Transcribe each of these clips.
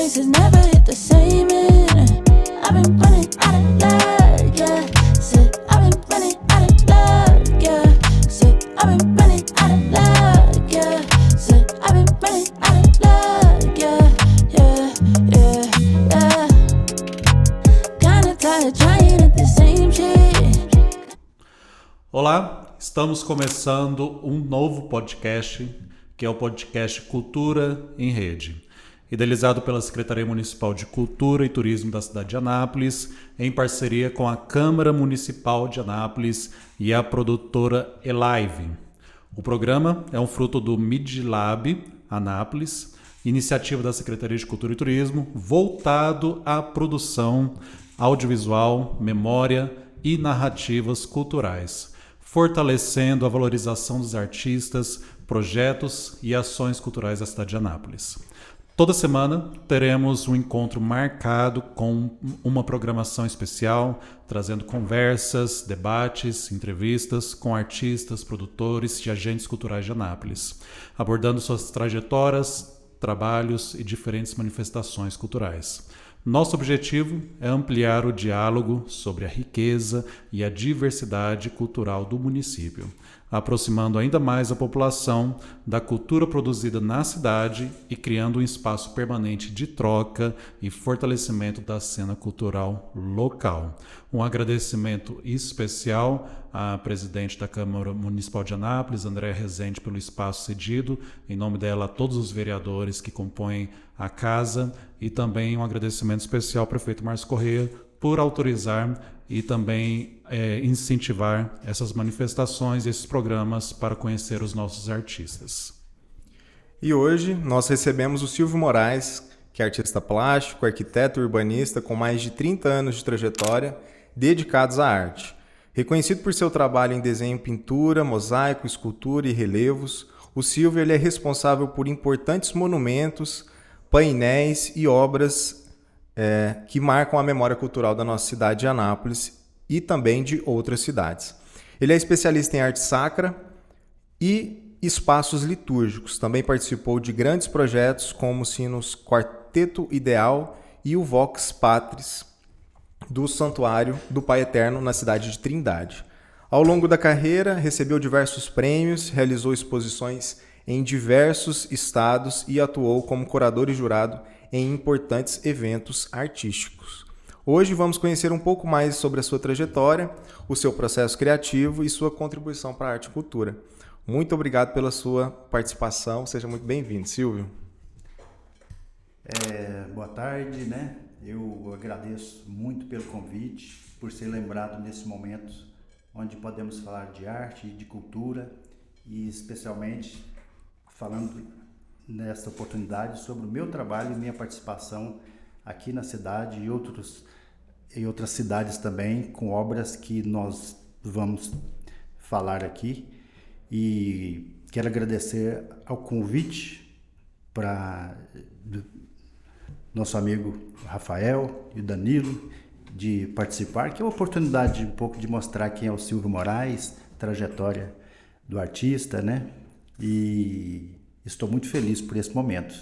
races never hit the same and I've been running out of luck, yeah. Said I've been running out of luck, yeah. Said I've been running out of luck, yeah. Said I've been running out of luck, yeah, yeah, yeah, yeah. Kinda tired of trying at the same shit. Olá, estamos começando um novo podcast, que é o podcast Cultura em Rede, idealizado pela Secretaria Municipal de Cultura e Turismo da cidade de Anápolis, em parceria com a Câmara Municipal de Anápolis e a produtora Elive. O programa é um fruto do MidLab Anápolis, iniciativa da Secretaria de Cultura e Turismo, voltado à produção audiovisual, memória e narrativas culturais, fortalecendo a valorização dos artistas, projetos e ações culturais da cidade de Anápolis. Toda semana teremos um encontro marcado com uma programação especial, trazendo conversas, debates, entrevistas com artistas, produtores e agentes culturais de Anápolis, abordando suas trajetórias, trabalhos e diferentes manifestações culturais. Nosso objetivo é ampliar o diálogo sobre a riqueza e a diversidade cultural do município, aproximando ainda mais a população da cultura produzida na cidade e criando um espaço permanente de troca e fortalecimento da cena cultural local. Um agradecimento especial à presidente da Câmara Municipal de Anápolis, Andréa Rezende, pelo espaço cedido, em nome dela a todos os vereadores que compõem a casa, e também um agradecimento especial ao prefeito Márcio Corrêa por autorizar e também incentivar essas manifestações e esses programas para conhecer os nossos artistas. E hoje nós recebemos o Silvio Moraes, que é artista plástico, arquiteto e urbanista com mais de 30 anos de trajetória dedicados à arte. Reconhecido por seu trabalho em desenho, pintura, mosaico, escultura e relevos, o Silvio ele é responsável por importantes monumentos, painéis e obras que marcam a memória cultural da nossa cidade de Anápolis e também de outras cidades. Ele é especialista em arte sacra e espaços litúrgicos. Também participou de grandes projetos como os sinos Quarteto Ideal e o Vox Patris do Santuário do Pai Eterno na cidade de Trindade. Ao longo da carreira, recebeu diversos prêmios, realizou exposições em diversos estados e atuou como curador e jurado em importantes eventos artísticos. Hoje vamos conhecer um pouco mais sobre a sua trajetória, o seu processo criativo e sua contribuição para a arte e cultura. Muito obrigado pela sua participação, seja muito bem-vindo, Silvio. Boa tarde, né? Eu agradeço muito pelo convite, por ser lembrado nesse momento onde podemos falar de arte e de cultura e especialmente falando nesta oportunidade sobre o meu trabalho e minha participação aqui na cidade e outras cidades também, com obras que nós vamos falar aqui. E quero agradecer ao convite para nosso amigo Rafael e Danilo de participar, que é uma oportunidade um pouco de mostrar quem é o Silvio Moraes, trajetória do artista, né? E estou muito feliz por esse momento.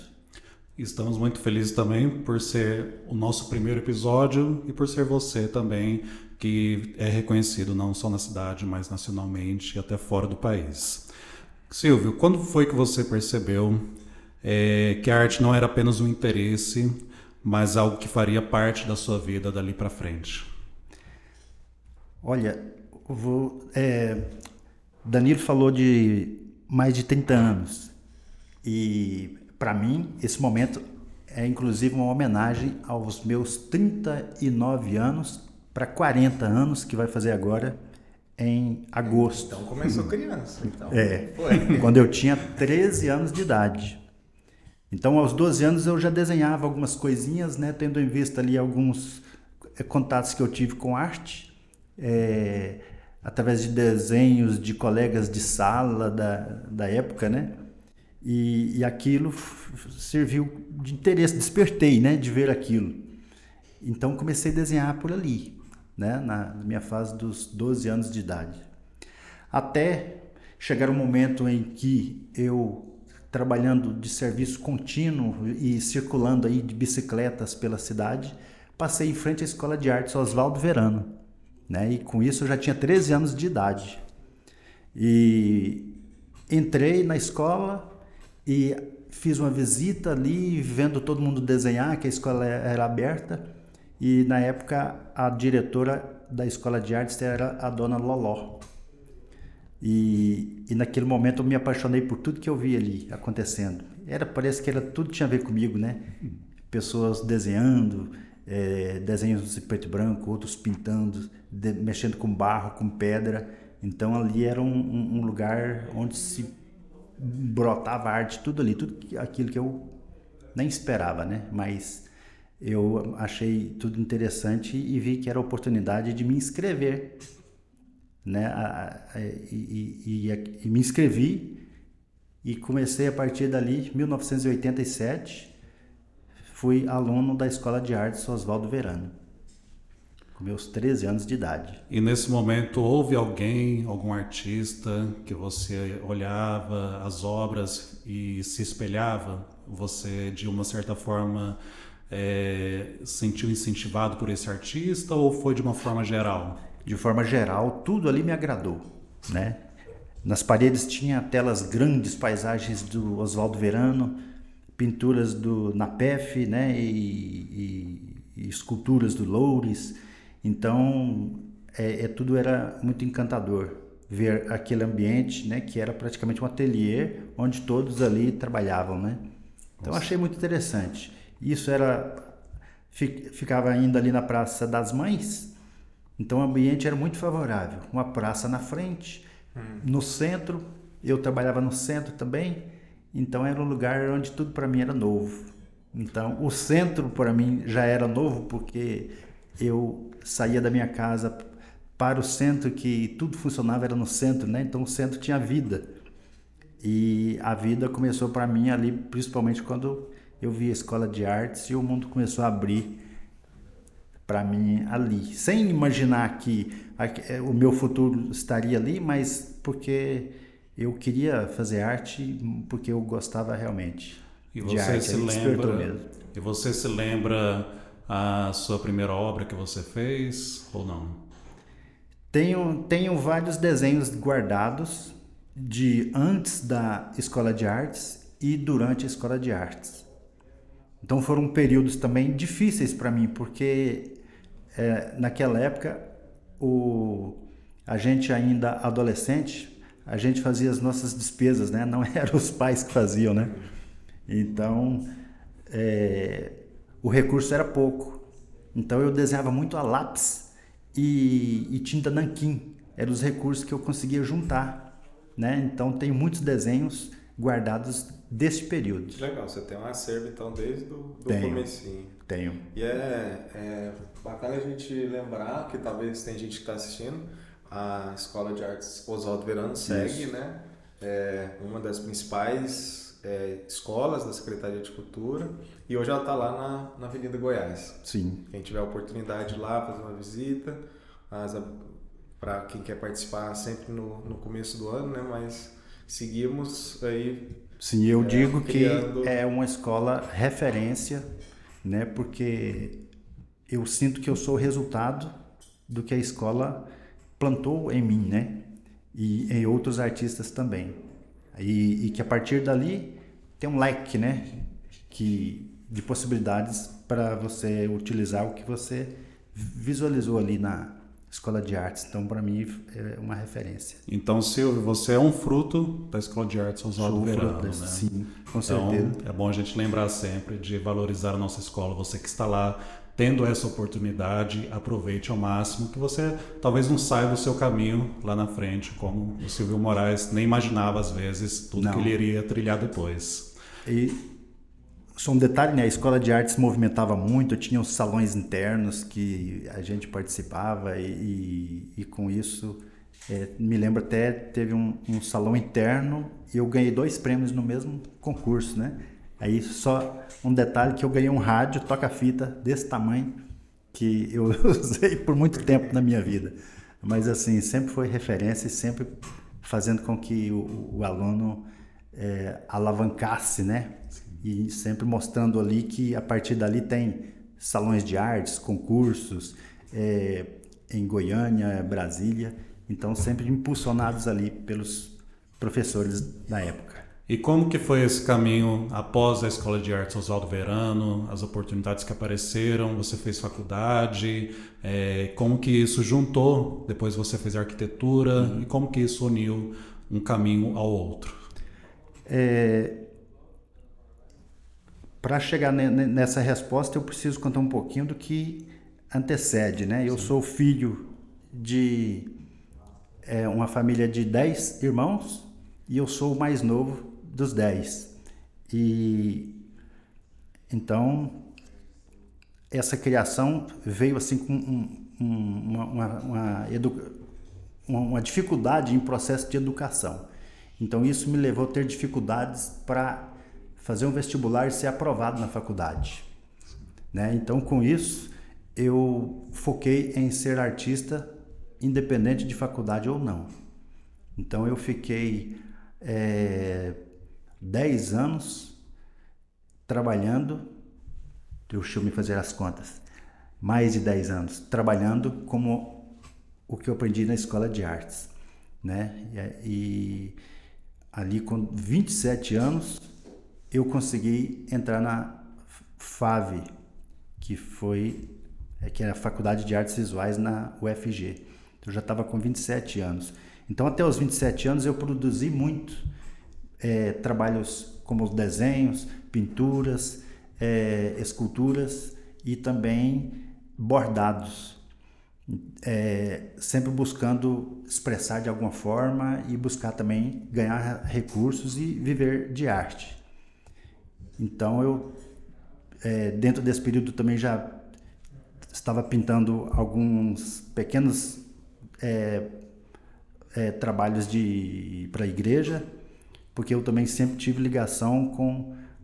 Estamos muito felizes também por ser o nosso primeiro episódio e por ser você também que é reconhecido não só na cidade, mas nacionalmente e até fora do país. Silvio, quando foi que você percebeu que a arte não era apenas um interesse, mas algo que faria parte da sua vida dali para frente? Olha, Danilo falou de mais de 30 anos. E, para mim, esse momento é, inclusive, uma homenagem aos meus 39 anos para 40 anos, que vai fazer agora em agosto. Então começou criança. Então. Quando eu tinha 13 anos de idade. Então, aos 12 anos, eu já desenhava algumas coisinhas, né, tendo em vista ali alguns contatos que eu tive com arte, através de desenhos de colegas de sala da época, né? E aquilo serviu de interesse, despertei, né, de ver aquilo. Então comecei a desenhar por ali, né, na minha fase dos 12 anos de idade. Até chegar um momento em que eu trabalhando de serviço contínuo e circulando aí de bicicletas pela cidade, passei em frente à Escola de Artes Oswaldo Verano, né? E com isso eu já tinha 13 anos de idade. E entrei na escola e fiz uma visita ali, vendo todo mundo desenhar, que a escola era aberta. E na época a diretora da Escola de Artes era a dona Loló. E naquele momento eu me apaixonei por tudo que eu vi ali acontecendo. Parece que tudo tinha a ver comigo, né? Pessoas desenhando, desenhos em preto e branco, outros pintando, mexendo com barro, com pedra. Então ali era um lugar onde se brotava arte, tudo ali, tudo aquilo que eu nem esperava, né? Mas eu achei tudo interessante e vi que era a oportunidade de me inscrever, né? E me inscrevi e comecei a partir dali, 1987, fui aluno da Escola de Artes Oswaldo Verano, com meus 13 anos de idade. E nesse momento houve algum artista que você olhava as obras e se espelhava? Você, de uma certa forma, sentiu incentivado por esse artista ou foi de uma forma geral? De forma geral, tudo ali me agradou, né? Nas paredes tinha telas grandes, paisagens do Oswaldo Verano, pinturas do Napef, né? E esculturas do Loures. Então, tudo era muito encantador ver aquele ambiente, né? Que era praticamente um ateliê onde todos ali trabalhavam, né? Então, achei muito interessante. Isso ficava ainda ali na Praça das Mães, então o ambiente era muito favorável. Uma praça na frente, no centro, eu trabalhava no centro também, então era um lugar onde tudo para mim era novo. Então o centro para mim já era novo porque eu saía da minha casa para o centro, que tudo funcionava, era no centro, né? Então o centro tinha vida. E a vida começou para mim ali, principalmente quando eu vi a Escola de Artes e o mundo começou a abrir para mim ali, sem imaginar que o meu futuro estaria ali, mas porque eu queria fazer arte, porque eu gostava realmente de arte. E você se lembra a sua primeira obra que você fez ou não? Tenho vários desenhos guardados de antes da Escola de Artes e durante a Escola de Artes. Então foram períodos também difíceis para mim, porque naquela época a gente ainda adolescente, a gente fazia as nossas despesas, né? Não eram os pais que faziam, né? Então o recurso era pouco. Então eu desenhava muito a lápis e tinta nanquim. Eram os recursos que eu conseguia juntar, né? Então tenho muitos desenhos guardados desse período. Legal, você tem um acervo então desde o comecinho. Tenho. E é bacana a gente lembrar que talvez tem gente que está assistindo, a Escola de Artes Oswaldo Verano segue, né? Uma das principais escolas da Secretaria de Cultura, e hoje ela está lá na Avenida Goiás. Sim. Quem tiver a oportunidade de ir lá fazer uma visita, para quem quer participar sempre no começo do ano, né? Mas seguimos aí. Sim, eu digo criando... que é uma escola referência, né? Porque eu sinto que eu sou o resultado do que a escola plantou em mim, né? E em outros artistas também. E que a partir dali tem um leque, né? De possibilidades para você utilizar o que você visualizou ali na Escola de Artes. Então, para mim, é uma referência. Então, Silvio, você é um fruto da Escola de Artes Oswaldo Verano, né? Sim, com certeza. Então, é bom a gente lembrar sempre de valorizar a nossa escola. Você que está lá tendo essa oportunidade, aproveite ao máximo, que você talvez não saiba o seu caminho lá na frente, como o Silvio Moraes nem imaginava, às vezes, tudo que ele iria trilhar depois. E só um detalhe, né? A Escola de Artes movimentava muito, tinha os salões internos que a gente participava e com isso, me lembro até, teve um salão interno e eu ganhei 2 prêmios no mesmo concurso, né? Aí só um detalhe, que eu ganhei um rádio toca-fita desse tamanho, que eu usei por muito tempo na minha vida. Mas assim, sempre foi referência e sempre fazendo com que o aluno alavancasse, né? E sempre mostrando ali que a partir dali tem salões de artes, concursos, em Goiânia, Brasília, então sempre impulsionados ali pelos professores da época. E como que foi esse caminho após a Escola de Artes Oswaldo Verano, as oportunidades que apareceram, você fez faculdade, como que isso juntou, depois você fez arquitetura, e como que isso uniu um caminho ao outro? Para chegar nessa resposta, eu preciso contar um pouquinho do que antecede, né? Eu sou filho de uma família de 10 irmãos e eu sou o mais novo dos 10. E então essa criação veio assim com uma dificuldade em processo de educação. Então isso me levou a ter dificuldades para fazer um vestibular e ser aprovado na faculdade, né? Então com isso eu foquei em ser artista independente de faculdade ou não. Então eu fiquei 10 anos trabalhando, deixa eu me fazer as contas, mais de 10 anos trabalhando como o que eu aprendi na Escola de Artes, né? E ali com 27 anos eu consegui entrar na FAV, que era a Faculdade de Artes Visuais na UFG. Eu já estava com 27 anos. Então até os 27 anos eu produzi muito trabalhos como desenhos, pinturas, esculturas e também bordados, sempre buscando expressar de alguma forma e buscar também ganhar recursos e viver de arte. Então eu dentro desse período também já estava pintando alguns pequenos trabalhos para a igreja, porque eu também sempre tive ligação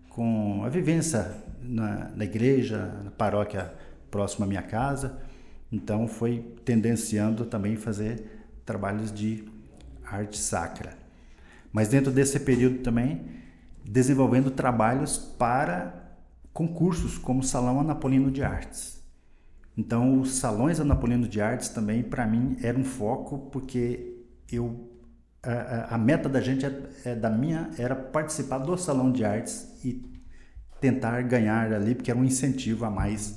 com a vivência na igreja, na paróquia próxima à minha casa. Então foi tendenciando também fazer trabalhos de arte sacra. Mas dentro desse período também desenvolvendo trabalhos para concursos como o Salão Anapolino de Artes. Então os Salões Anapolino de Artes também para mim era um foco, porque a meta da gente era participar do Salão de Artes e tentar ganhar ali, porque era um incentivo a mais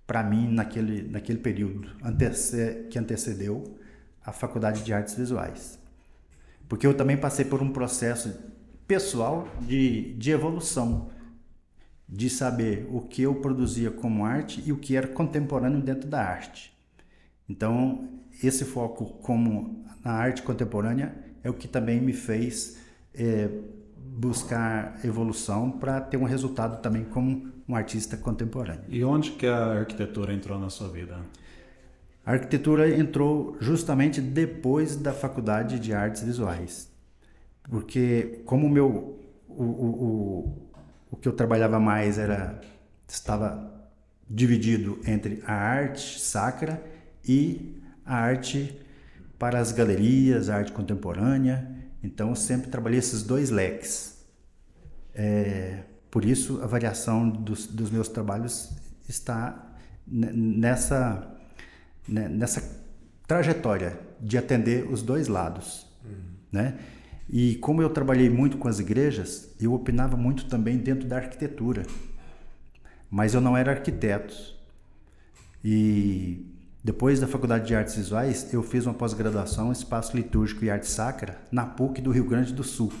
para mim naquele período que antecedeu a Faculdade de Artes Visuais. Porque eu também passei por um processo pessoal de evolução, de saber o que eu produzia como arte e o que era contemporâneo dentro da arte. Então, esse foco como na arte contemporânea é o que também me fez buscar evolução para ter um resultado também como um artista contemporâneo. E onde que a arquitetura entrou na sua vida? A arquitetura entrou justamente depois da Faculdade de Artes Visuais, porque como o que eu trabalhava mais estava dividido entre a arte sacra e a arte para as galerias, a arte contemporânea. Então eu sempre trabalhei esses dois leques. Por isso a variação dos meus trabalhos está nessa trajetória de atender os dois lados, né? E como eu trabalhei muito com as igrejas, eu opinava muito também dentro da arquitetura, mas eu não era arquiteto. E depois da Faculdade de Artes Visuais, eu fiz uma pós-graduação em Espaço Litúrgico e Arte Sacra na PUC do Rio Grande do Sul.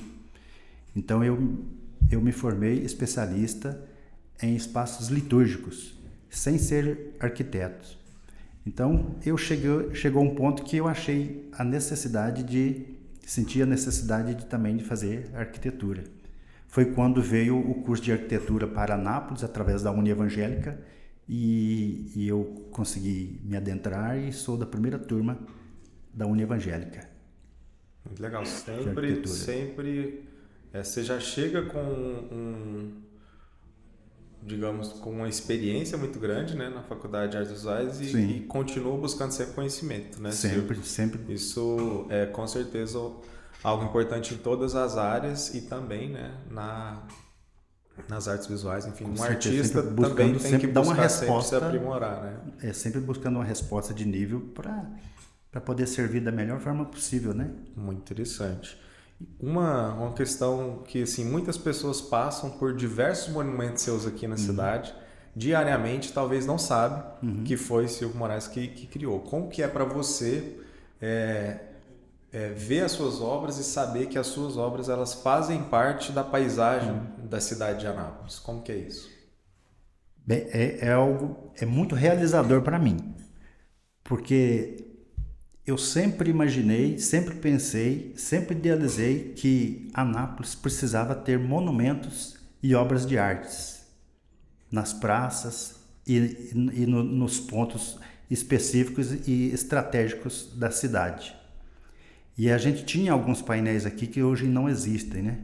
Então eu me formei especialista em espaços litúrgicos, sem ser arquiteto. Então chegou um ponto que eu achei senti a necessidade também de fazer arquitetura. Foi quando veio o curso de arquitetura para Anápolis, através da Uni Evangélica, e eu consegui me adentrar e sou da primeira turma da Uni Evangélica. Muito legal. Sempre você já chega com digamos, com uma experiência muito grande, né, na Faculdade de Artes Visuais e continua buscando sempre conhecimento, né? Sempre. Isso com certeza algo importante em todas as áreas e também, né, nas artes visuais, enfim, um artista também tem que dar uma buscar sempre resposta, se aprimorar, né? sempre buscando uma resposta de nível para poder servir da melhor forma possível, né? Muito interessante. Uma questão que, assim, muitas pessoas passam por diversos monumentos seus aqui na cidade, diariamente, talvez não sabe que foi Silvio Moraes que criou. Como que é para você ver as suas obras e saber que as suas obras elas fazem parte da paisagem da cidade de Anápolis? Como que é isso? Bem, é muito realizador para mim, porque eu sempre imaginei, sempre pensei, sempre idealizei que Anápolis precisava ter monumentos e obras de artes nas praças e nos pontos específicos e estratégicos da cidade. E a gente tinha alguns painéis aqui que hoje não existem, né?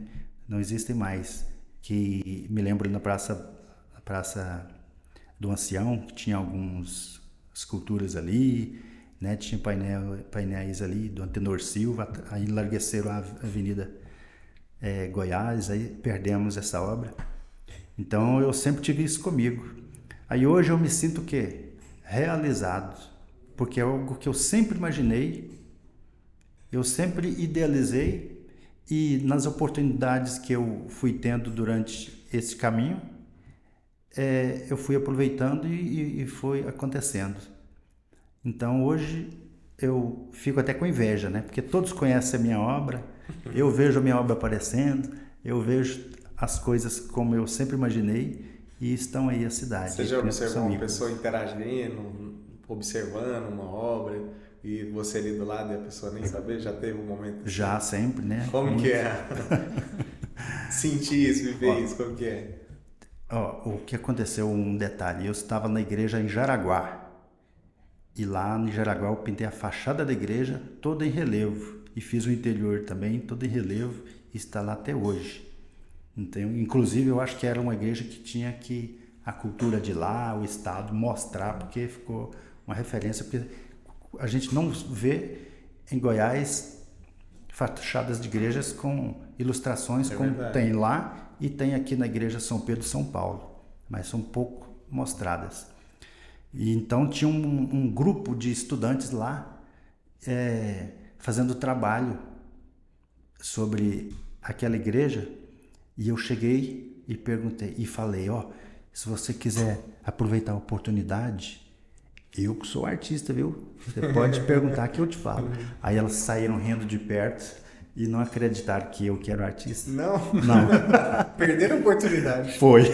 Não existem mais. Que me lembro na Praça do Ancião, que tinha algumas esculturas ali, né? Tinha painéis ali do Antenor Silva, aí enlargueceram a Avenida Goiás, aí perdemos essa obra. Então eu sempre tive isso comigo. Aí hoje eu me sinto o quê? Realizado, porque é algo que eu sempre imaginei, eu sempre idealizei, e nas oportunidades que eu fui tendo durante esse caminho, eu fui aproveitando e foi acontecendo. Então hoje eu fico até com inveja, né? Porque todos conhecem a minha obra, eu vejo a minha obra aparecendo, eu vejo as coisas como eu sempre imaginei e estão aí a cidade. Você já observou uma pessoa interagindo, observando uma obra e você ali do lado e a pessoa nem saber? Já teve um momento assim? Já, sempre, né? Como Muito. que é? Sentir isso, viver isso, como que é? O que aconteceu, um detalhe, eu estava na igreja em Jaraguá, e lá em Jaraguá eu pintei a fachada da igreja toda em relevo, e fiz o interior também todo em relevo, e está lá até hoje. Então, inclusive eu acho que era uma igreja que tinha que a cultura de lá, o estado, mostrar, porque ficou uma referência, porque a gente não vê em Goiás fachadas de igrejas com ilustrações como verdade. tem lá e tem aqui na igreja São Pedro e São Paulo, mas são pouco mostradas. E então tinha um grupo de estudantes lá fazendo trabalho sobre aquela igreja, e eu cheguei e perguntei e falei, se você quiser aproveitar a oportunidade, eu que sou artista, viu? Você pode perguntar que eu te falo. Aí elas saíram rindo de perto e não acreditaram que eu era artista. Não? Não. Perderam a oportunidade. Foi.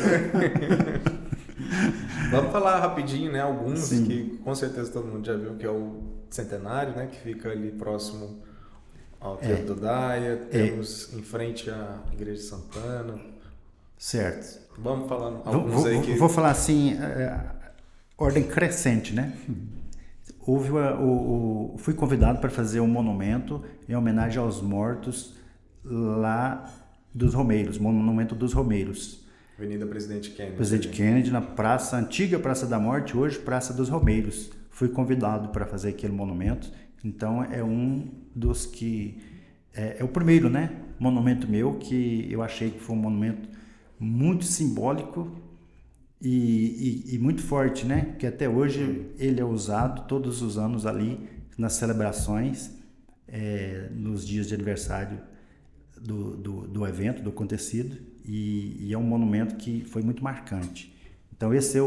Vamos falar rapidinho, né? Alguns Sim. que com certeza todo mundo já viu, que é o Centenário, né? Que fica ali próximo ao Teatro do Daia. Temos em frente à Igreja de Santana. Certo. Vamos falar alguns aí que... Vou falar assim, ordem crescente, né? Fui convidado para fazer um monumento em homenagem aos mortos lá dos Romeiros, Monumento dos Romeiros. Avenida Presidente Kennedy. Presidente Kennedy, na antiga Praça da Morte, hoje Praça dos Romeiros. Fui convidado para fazer aquele monumento, então é um dos que... É o primeiro, né? Monumento meu, que eu achei que foi um monumento muito simbólico e muito forte, né? Porque até hoje ele é usado todos os anos ali nas celebrações, nos dias de aniversário do evento, do acontecido, e é um monumento que foi muito marcante. Então esse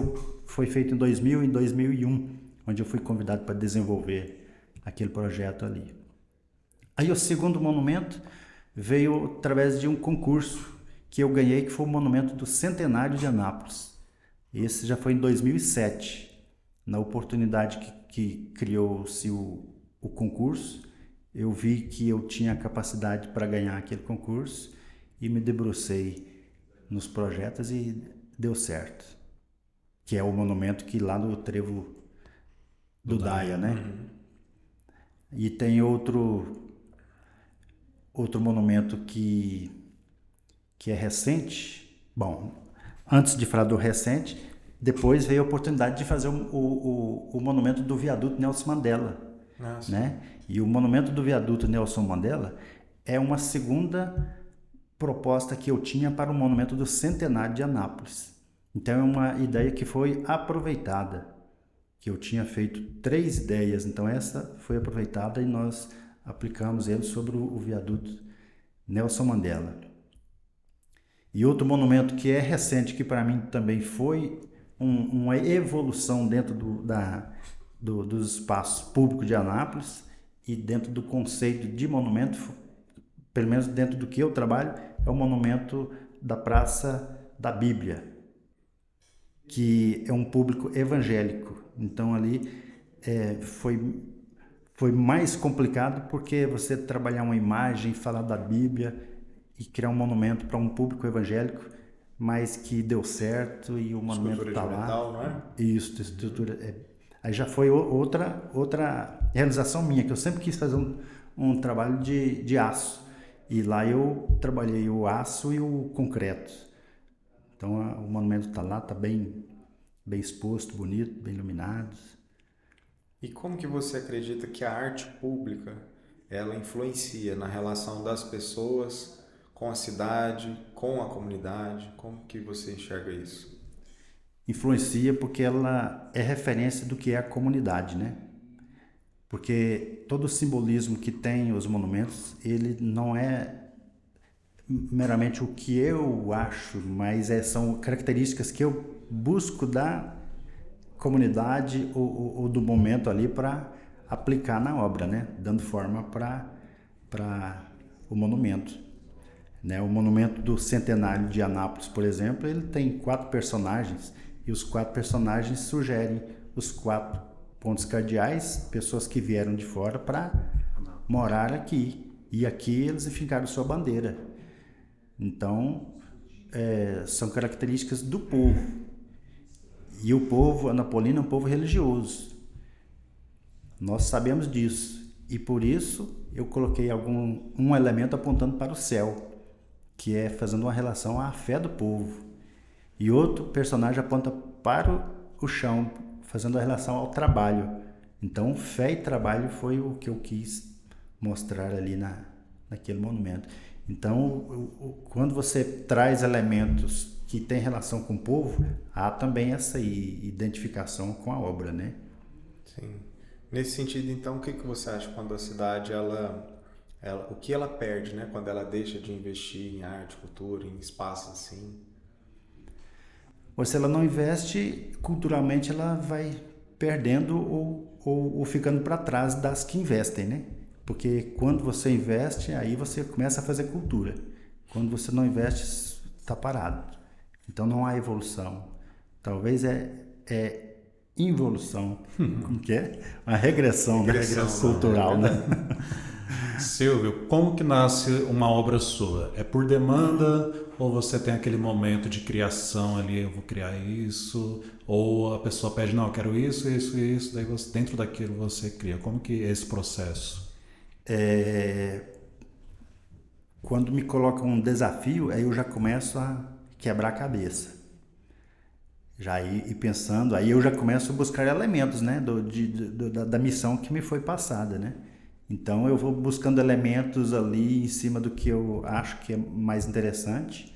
foi feito em 2000 e 2001, onde eu fui convidado para desenvolver aquele projeto ali. Aí o segundo monumento veio através de um concurso que eu ganhei, que foi o monumento do Centenário de Anápolis. Esse já foi em 2007, na oportunidade que criou-se o concurso. Eu vi que eu tinha capacidade para ganhar aquele concurso e me debrucei nos projetos e deu certo. Que é o monumento que lá no trevo do Daia, né? Uhum. E tem outro monumento que é recente. Bom, antes de falar do recente, depois veio a oportunidade de fazer o monumento do viaduto Nelson Mandela. Nossa. Né? E o monumento do viaduto Nelson Mandela é uma segunda proposta que eu tinha para o Monumento do Centenário de Anápolis. Então é uma ideia que foi aproveitada, que eu tinha feito 3 ideias, então essa foi aproveitada e nós aplicamos ele sobre o viaduto Nelson Mandela. E outro monumento que é recente, que para mim também foi uma evolução dentro dos espaços públicos de Anápolis e dentro do conceito de monumento, pelo menos dentro do que eu trabalho, é o monumento da Praça da Bíblia, que é um público evangélico. Então ali foi mais complicado, porque você trabalhar uma imagem, falar da Bíblia e criar um monumento para um público evangélico, mas que deu certo e o monumento está lá. Metal, não é? Isso, estrutura. Aí já foi outra realização minha, que eu sempre quis fazer um trabalho de aço. E lá eu trabalhei o aço e o concreto. Então o monumento está lá, está bem exposto, bonito, bem iluminado. E como que você acredita que a arte pública ela influencia na relação das pessoas com a cidade, com a comunidade? Como que você enxerga isso? Influencia porque ela é referência do que é a comunidade, né? Porque todo o simbolismo que tem os monumentos, ele não é meramente o que eu acho, mas são características que eu busco da comunidade ou do momento ali para aplicar na obra, né? Dando forma para o monumento. Né? O monumento do Centenário de Anápolis, por exemplo, ele tem 4 personagens e os 4 personagens sugerem os 4 pontos cardeais, pessoas que vieram de fora para morar aqui. E aqui eles ficaram sua bandeira. Então, são características do povo. E o povo anapolino é um povo religioso. Nós sabemos disso. E por isso eu coloquei um elemento apontando para o céu, que é fazendo uma relação à fé do povo. E outro personagem aponta para o chão, fazendo a relação ao trabalho. Então, fé e trabalho foi o que eu quis mostrar ali naquele monumento. Então, quando você traz elementos que têm relação com o povo, há também essa identificação com a obra, né? Sim. Nesse sentido, então, o que você acha quando a cidade, o que ela perde, né? Quando ela deixa de investir em arte, cultura, em espaços assim? Ou se ela não investe, culturalmente ela vai perdendo ou ficando para trás das que investem, né? Porque quando você investe, aí você começa a fazer cultura. Quando você não investe, está parado. Então não há evolução. Talvez é involução, que é uma regressão, né? Cultural, né? Silvio, como que nasce uma obra sua? É por demanda ou você tem aquele momento de criação ali, eu vou criar isso? Ou a pessoa pede, não, eu quero isso, isso e isso, daí você, dentro daquilo você cria. Como que é esse processo? Quando me colocam um desafio, aí eu já começo a quebrar a cabeça. Já ir pensando, aí eu já começo a buscar elementos, né, da missão que me foi passada, né? Então eu vou buscando elementos ali em cima do que eu acho que é mais interessante,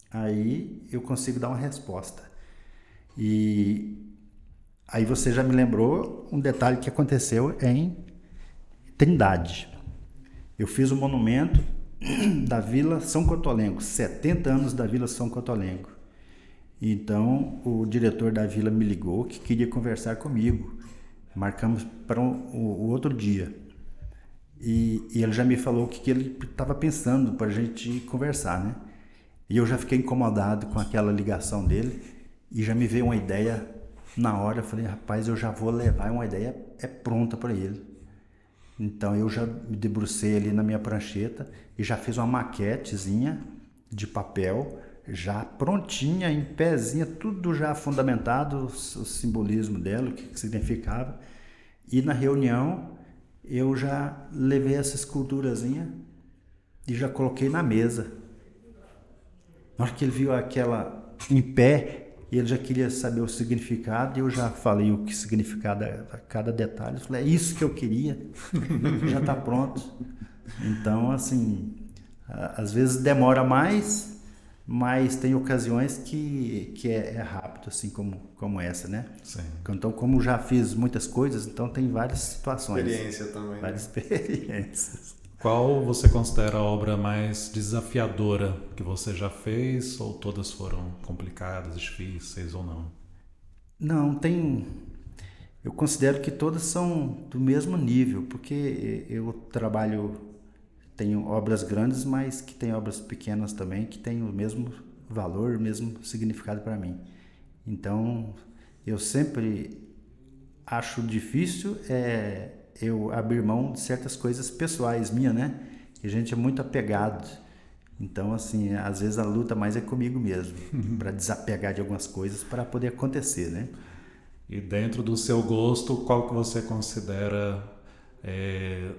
aí eu consigo dar uma resposta. E aí você já me lembrou um detalhe que aconteceu em Trindade. Eu fiz um monumento da Vila São Cotolengo, 70 anos da Vila São Cotolengo. Então o diretor da vila me ligou que queria conversar comigo. Marcamos para o outro dia. E ele já me falou o que ele estava pensando para a gente conversar, né? E eu já fiquei incomodado com aquela ligação dele e já me veio uma ideia na hora. Eu falei, rapaz, eu já vou levar uma ideia pronta para ele. Então eu já me debrucei ali na minha prancheta e já fiz uma maquetezinha de papel, já prontinha, em pezinha, tudo já fundamentado, o simbolismo dela, o que significava. E na reunião eu já levei essa esculturazinha e já coloquei na mesa. Na hora que ele viu aquela em pé, ele já queria saber o significado e eu já falei o que significava cada detalhe. Eu falei, é isso que eu queria, já está pronto. Então, assim, Às vezes demora mais, mas tem ocasiões que é rápido, assim como essa, né? Sim. Então, como já fiz muitas coisas, então tem várias situações. Experiência também. Várias experiências. Qual você considera a obra mais desafiadora que você já fez, ou todas foram complicadas, difíceis ou não? Não, tem... Eu considero que todas são do mesmo nível, porque eu trabalho... Tenho obras grandes, mas que tem obras pequenas também, que têm o mesmo valor, o mesmo significado para mim. Então, eu sempre acho difícil eu abrir mão de certas coisas pessoais minhas, né? Que a gente é muito apegado. Então, assim, às vezes a luta mais é comigo mesmo, para desapegar de algumas coisas para poder acontecer, né? E dentro do seu gosto, qual que você considera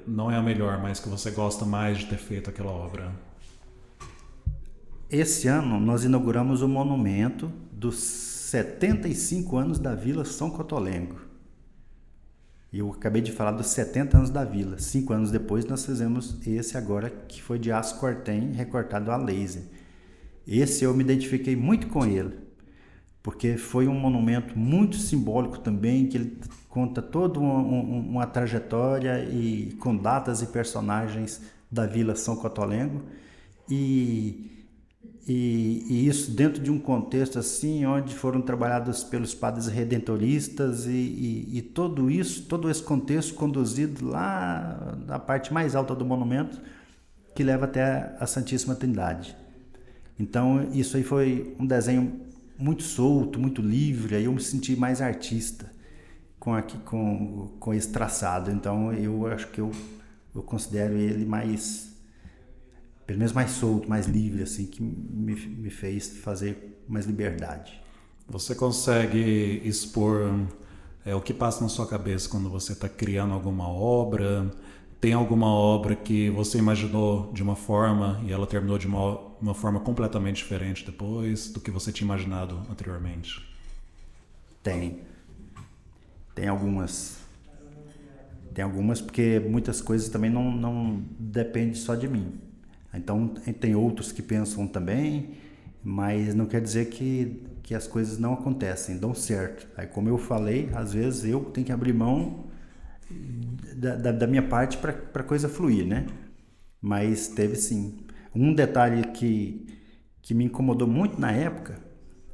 não é a melhor, mas que você gosta mais de ter feito aquela obra? Esse ano nós inauguramos o monumento dos 75 anos da Vila São Cotolengo. E eu acabei de falar dos 70 anos da vila. 5 anos depois nós fizemos esse agora, que foi de aço cortem recortado a laser. Esse eu me identifiquei muito com ele, porque foi um monumento muito simbólico também, que ele conta toda uma trajetória e com datas e personagens da Vila São Cotolengo, e isso dentro de um contexto assim, onde foram trabalhados pelos padres redentoristas e todo esse contexto conduzido lá na parte mais alta do monumento, que leva até a Santíssima Trindade. Então isso aí foi um desenho muito solto, muito livre, aí eu me senti mais artista com esse traçado. Então eu acho que eu considero ele mais, pelo menos mais solto, mais livre, assim, que me fez fazer mais liberdade. Você consegue expor o que passa na sua cabeça quando você está criando alguma obra? Tem alguma obra que você imaginou de uma forma e ela terminou de uma forma completamente diferente depois do que você tinha imaginado anteriormente? Tem algumas. Tem algumas porque muitas coisas também não dependem só de mim. Então tem outros que pensam também, mas não quer dizer que as coisas não acontecem, dão certo. Aí, como eu falei, às vezes eu tenho que abrir mão da minha parte para a coisa fluir, né? Mas teve sim. Um detalhe que me incomodou muito na época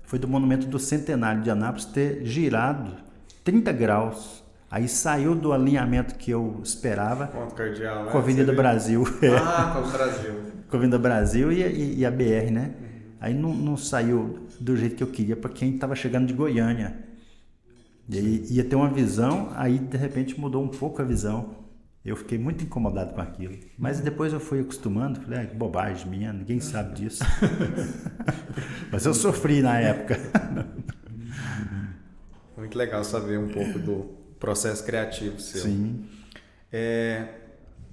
foi do monumento do Centenário de Anápolis ter girado 30 graus. Aí saiu do alinhamento que eu esperava. Ponto cardeal, né? Com a Avenida Brasil. Com o Brasil. Com a Avenida Brasil e a BR, né? Aí não saiu do jeito que eu queria para quem estava chegando de Goiânia. E aí ia ter uma visão, aí de repente mudou um pouco a visão. Eu fiquei muito incomodado com aquilo. Mas depois eu fui acostumando, falei, que bobagem minha, ninguém sabe disso. Mas eu sofri na época. Muito legal saber um pouco do processo criativo seu. Sim.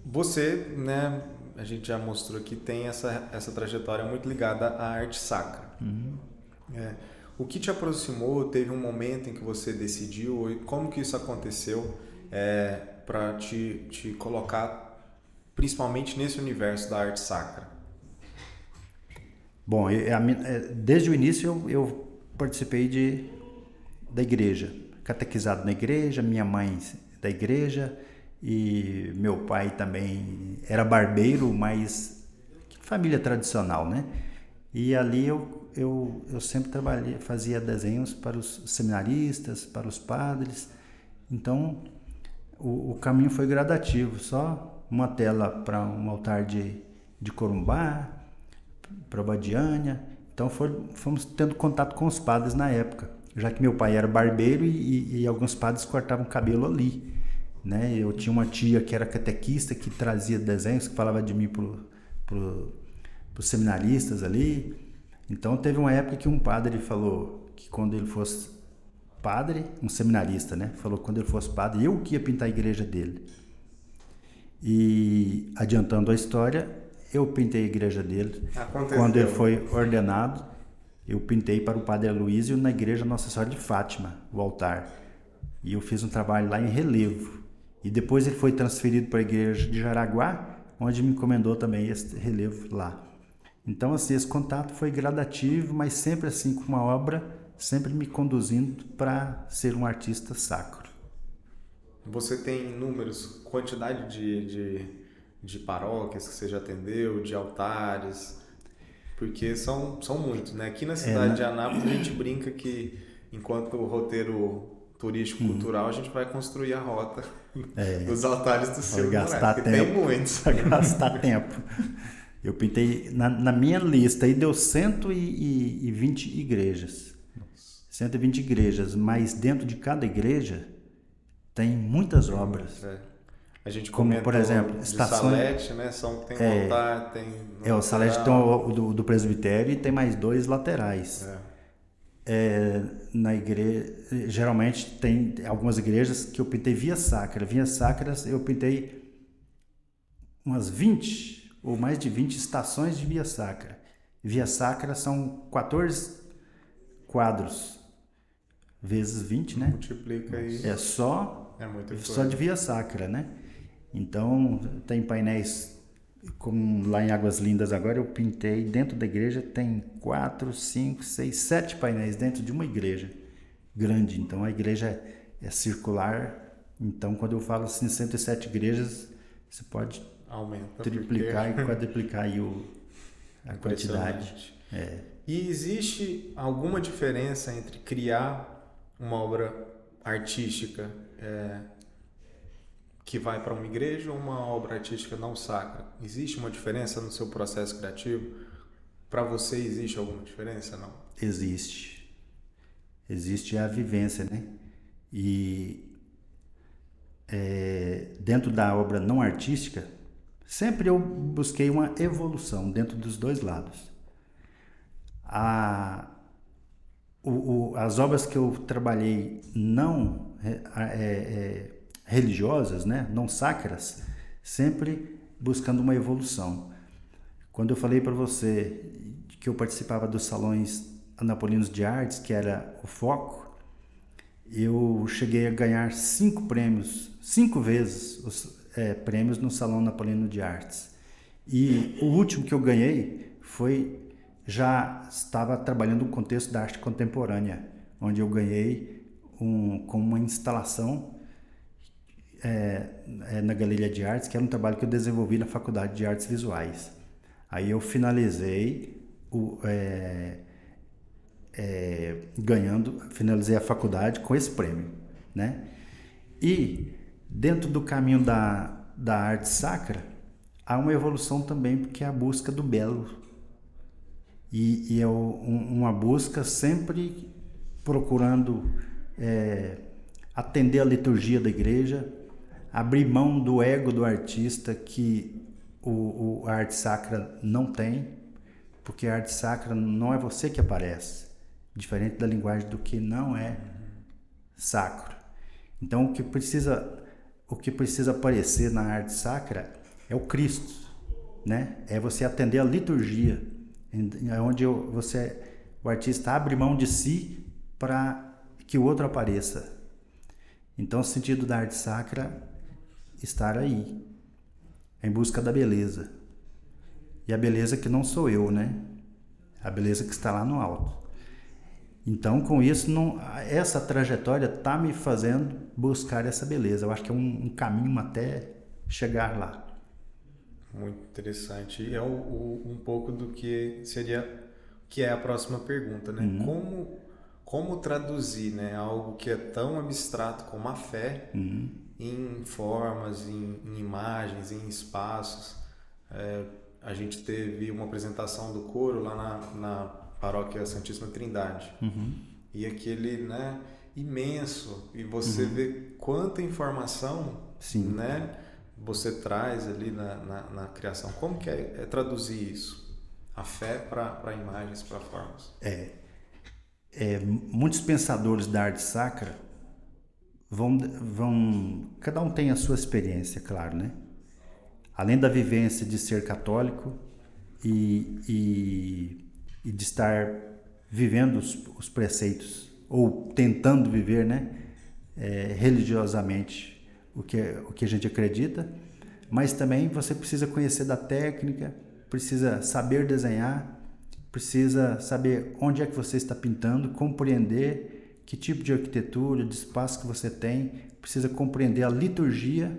Você, né, a gente já mostrou que tem essa trajetória muito ligada à arte sacra. Uhum. O que te aproximou? Teve um momento em que você decidiu? E como que isso aconteceu para te colocar principalmente nesse universo da arte sacra? Bom, desde o início eu participei da igreja, catequizado na igreja, minha mãe da igreja e meu pai também era barbeiro, mas família tradicional, né? E ali eu sempre trabalhei, fazia desenhos para os seminaristas, para os padres. Então o caminho foi gradativo, só uma tela para um altar de Corumbá, para Badiânia. Então fomos tendo contato com os padres na época, já que meu pai era barbeiro e alguns padres cortavam cabelo ali, né? Eu tinha uma tia que era catequista, que trazia desenhos, que falava de mim para os seminaristas ali. Então teve uma época que um padre falou que quando ele fosse padre, um seminarista, né? Falou que quando ele fosse padre, eu que ia pintar a igreja dele. E adiantando a história, eu pintei a igreja dele. Aconteceu. Quando ele foi ordenado, eu pintei para o Padre Aloísio na igreja Nossa Senhora de Fátima, o altar. E eu fiz um trabalho lá em relevo. E depois ele foi transferido para a igreja de Jaraguá, onde me encomendou também esse relevo lá. Então, assim, esse contato foi gradativo, mas sempre assim, com uma obra, sempre me conduzindo para ser um artista sacro. Você tem números, quantidade de paróquias que você já atendeu, de altares? Porque são muitos, né? Aqui na cidade de Anápolis a gente brinca que, enquanto roteiro turístico-cultural, a gente vai construir a rota dos altares do Silvio Moraes, gastar porque tempo, tem muitos. vai gastar tempo. Eu pintei, na minha lista aí deu 120 igrejas. 120 igrejas, mas dentro de cada igreja tem muitas obras. A gente como, comentou por exemplo, de estações... Salete, né? Tem um altar, tem... o Salete tem o do presbitério e tem mais 2 laterais. Na igreja, geralmente tem algumas igrejas que eu pintei via sacra. Via sacras eu pintei umas 20 ou mais de 20 estações de via sacra. Via sacra são 14 quadros vezes 20, né? Multiplica aí. Só muita de via sacra, né? Então tem painéis, como lá em Águas Lindas agora eu pintei dentro da igreja, tem 4, 5, 6, 7 painéis dentro de uma igreja grande. Então a igreja é circular. Então quando eu falo assim 107 igrejas, você pode triplicar e quadriplicar aí a quantidade. E existe alguma diferença entre criar uma obra artística que vai para uma igreja ou uma obra artística não sacra? Existe uma diferença no seu processo criativo? Para você existe alguma diferença, não? Existe. Existe a vivência, né? E dentro da obra não artística, sempre eu busquei uma evolução dentro dos dois lados. As obras que eu trabalhei não religiosas, né, não sacras, sempre buscando uma evolução. Quando eu falei para você que eu participava dos salões anapolinos de artes, que era o foco, eu cheguei a ganhar 5 prêmios, 5 vezes os prêmios no Salão Anapolino de Artes. E o último que eu ganhei já estava trabalhando no contexto da arte contemporânea, onde eu ganhei com uma instalação na Galeria de Artes, que era um trabalho que eu desenvolvi na Faculdade de Artes Visuais. Aí eu finalizei finalizei a faculdade com esse prêmio, né? E dentro do caminho da arte sacra, há uma evolução também, porque é a busca do belo. E é uma busca sempre procurando atender a liturgia da igreja, abrir mão do ego do artista que a arte sacra não tem, porque a arte sacra não é você que aparece, diferente da linguagem do que não é sacro. Então o que precisa aparecer na arte sacra é o Cristo, né? É você atender a liturgia, onde o artista abre mão de si para que o outro apareça. Então o sentido da arte sacra estar aí, em busca da beleza. E a beleza que não sou eu, né? A beleza que está lá no alto. Então, com isso, essa trajetória está me fazendo buscar essa beleza. Eu acho que é um caminho até chegar lá. Muito interessante. E é um pouco do que é a próxima pergunta, né? Como traduzir, né, algo que é tão abstrato como a fé em formas, em imagens, em espaços. A gente teve uma apresentação do coro lá na Paróquia Santíssima Trindade. E aquele, né, imenso, e você vê quanta informação, né, você traz ali na criação. Como que é traduzir isso? A fé para imagens, para formas? Muitos pensadores da arte sacra cada um tem a sua experiência, claro, né? Além da vivência de ser católico e de estar vivendo os preceitos, ou tentando viver, né, religiosamente o que a gente acredita, mas também você precisa conhecer da técnica, precisa saber desenhar, precisa saber onde é que você está pintando, compreender que tipo de arquitetura, de espaço que você tem, precisa compreender a liturgia,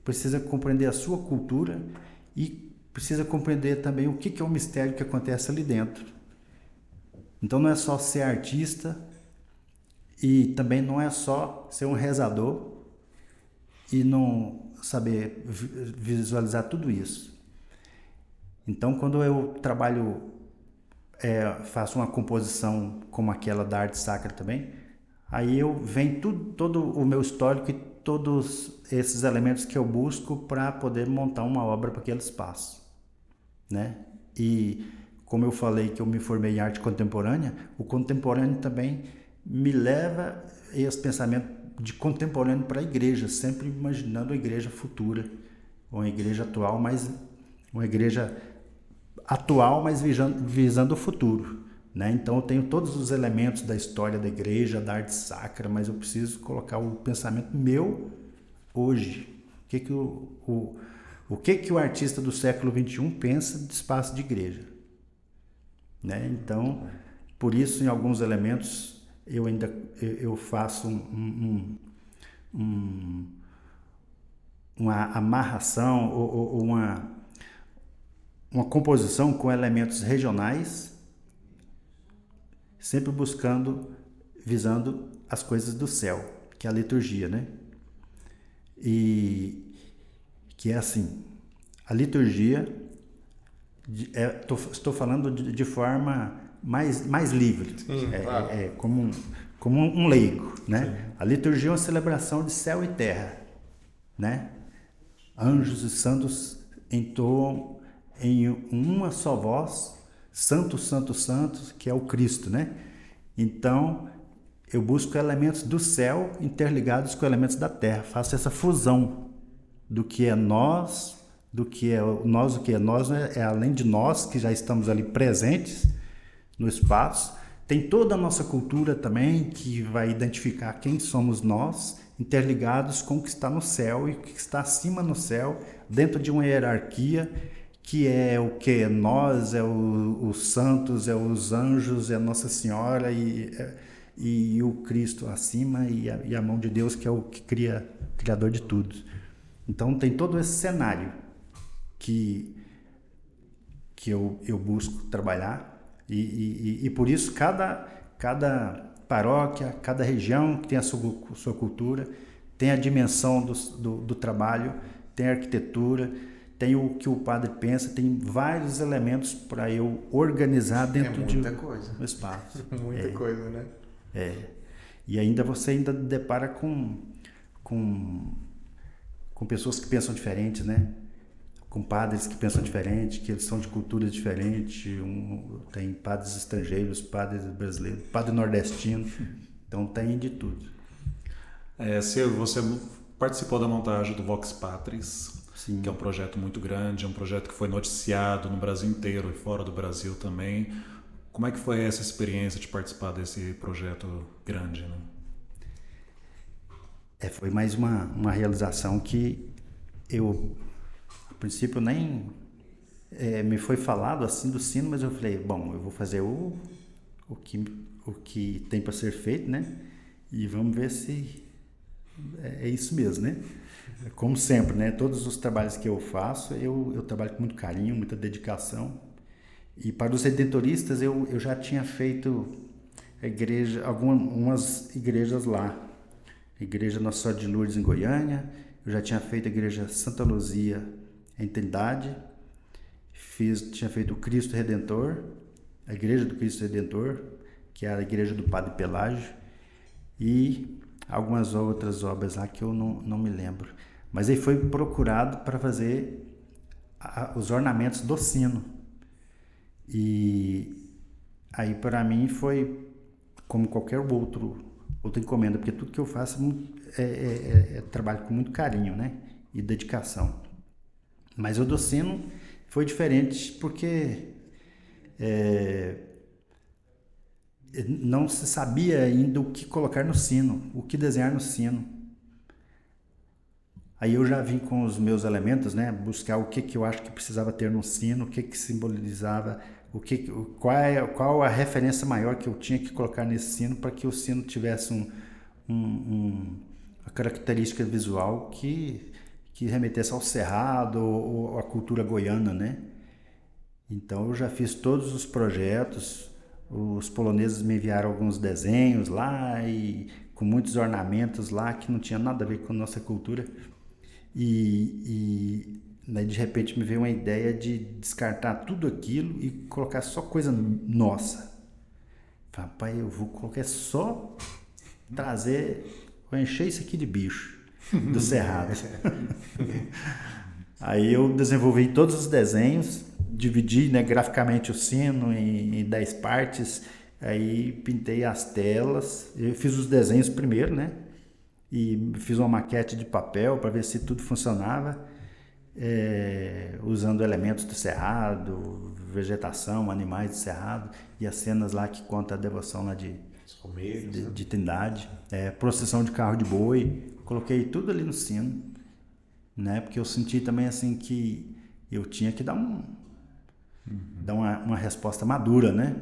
precisa compreender a sua cultura e precisa compreender também o que é o mistério que acontece ali dentro. Então não é só ser artista e também não é só ser um rezador e não saber visualizar tudo isso. Então quando eu trabalho, faço uma composição como aquela da arte sacra também, aí vem todo o meu histórico e todos esses elementos que eu busco para poder montar uma obra para aquele espaço, né? E como eu falei que eu me formei em arte contemporânea, o contemporâneo também me leva esse pensamento de contemporâneo para a igreja, sempre imaginando a igreja futura, uma igreja atual, mas uma igreja atual, mas visando o futuro, né? Então eu tenho todos os elementos da história da igreja, da arte sacra, mas eu preciso colocar o pensamento meu hoje. O que o artista do século XXI pensa de espaço de igreja, né? Então, por isso, em alguns elementos, eu faço uma amarração ou uma composição com elementos regionais, sempre visando as coisas do céu, que é a liturgia, né? E que é assim, a liturgia, estou falando de forma mais livre. Sim, claro. Como um leigo, né? Sim. A liturgia é uma celebração de céu e terra, né? Anjos e santos entoam em uma só voz, santo, santo, santo, que é o Cristo, né? Então, eu busco elementos do céu interligados com elementos da terra, faço essa fusão do que é nós, do que é nós, o que é nós, né? É além de nós, que já estamos ali presentes no espaço, tem toda a nossa cultura também, que vai identificar quem somos nós, interligados com o que está no céu e o que está acima no céu, dentro de uma hierarquia, que é o que é nós, é os santos, é os anjos, é a Nossa Senhora e o Cristo acima e a mão de Deus, que é o que criador de tudo. Então tem todo esse cenário que eu busco trabalhar e por isso cada paróquia, cada região que tem a sua cultura, tem a dimensão do trabalho, tem a arquitetura, tem o que o padre pensa, tem vários elementos para eu organizar dentro de um espaço. Muita coisa, né? E ainda você depara com pessoas que pensam diferentes, né? Com padres que pensam diferente, que eles são de culturas diferentes, tem padres estrangeiros, padres brasileiros, padre nordestino, então tem de tudo. Silvio, você participou da montagem do Vox Patris, Sim. Que é um projeto muito grande, é um projeto que foi noticiado no Brasil inteiro e fora do Brasil também. Como é que foi essa experiência de participar desse projeto grande, né? Foi mais uma realização que eu, a princípio, nem me foi falado assim do sino, mas eu falei, bom, eu vou fazer o que tem para ser feito, né? E vamos ver se é isso mesmo, né? Como sempre, né? Todos os trabalhos que eu faço, eu trabalho com muito carinho, muita dedicação. E para os redentoristas, eu já tinha feito algumas igrejas lá. Igreja Nossa Senhora de Lourdes, em Goiânia. Eu já tinha feito a Igreja Santa Luzia, em Trindade. Tinha feito o Cristo Redentor, a Igreja do Cristo Redentor, que era a Igreja do Padre Pelágio. E algumas outras obras lá que eu não me lembro. Mas aí foi procurado para fazer os ornamentos do sino. E aí para mim foi como qualquer outra encomenda, porque tudo que eu faço é trabalho com muito carinho, né? E dedicação. Mas o do sino foi diferente porque não se sabia ainda o que colocar no sino, o que desenhar no sino. Aí eu já vim com os meus elementos, né? Buscar o que eu acho que precisava ter no sino, o que simbolizava, qual a referência maior que eu tinha que colocar nesse sino para que o sino tivesse uma característica visual que remetesse ao cerrado ou à cultura goiana, né? Então eu já fiz todos os projetos, os poloneses me enviaram alguns desenhos lá e com muitos ornamentos lá que não tinha nada a ver com a nossa cultura. E daí de repente me veio uma ideia de descartar tudo aquilo e colocar só coisa nossa. Falei, rapaz, eu vou colocar só vou encher isso aqui de bicho do cerrado. Aí eu desenvolvi todos os desenhos, dividi, né, graficamente o sino em 10 partes, aí pintei as telas, eu fiz os desenhos primeiro, né? E fiz uma maquete de papel para ver se tudo funcionava, usando elementos do cerrado, vegetação, animais do cerrado e as cenas lá que conta a devoção lá de Trindade, procissão de carro de boi, coloquei tudo ali no sino, né? Porque eu senti também assim que eu tinha que dar uma resposta madura, né?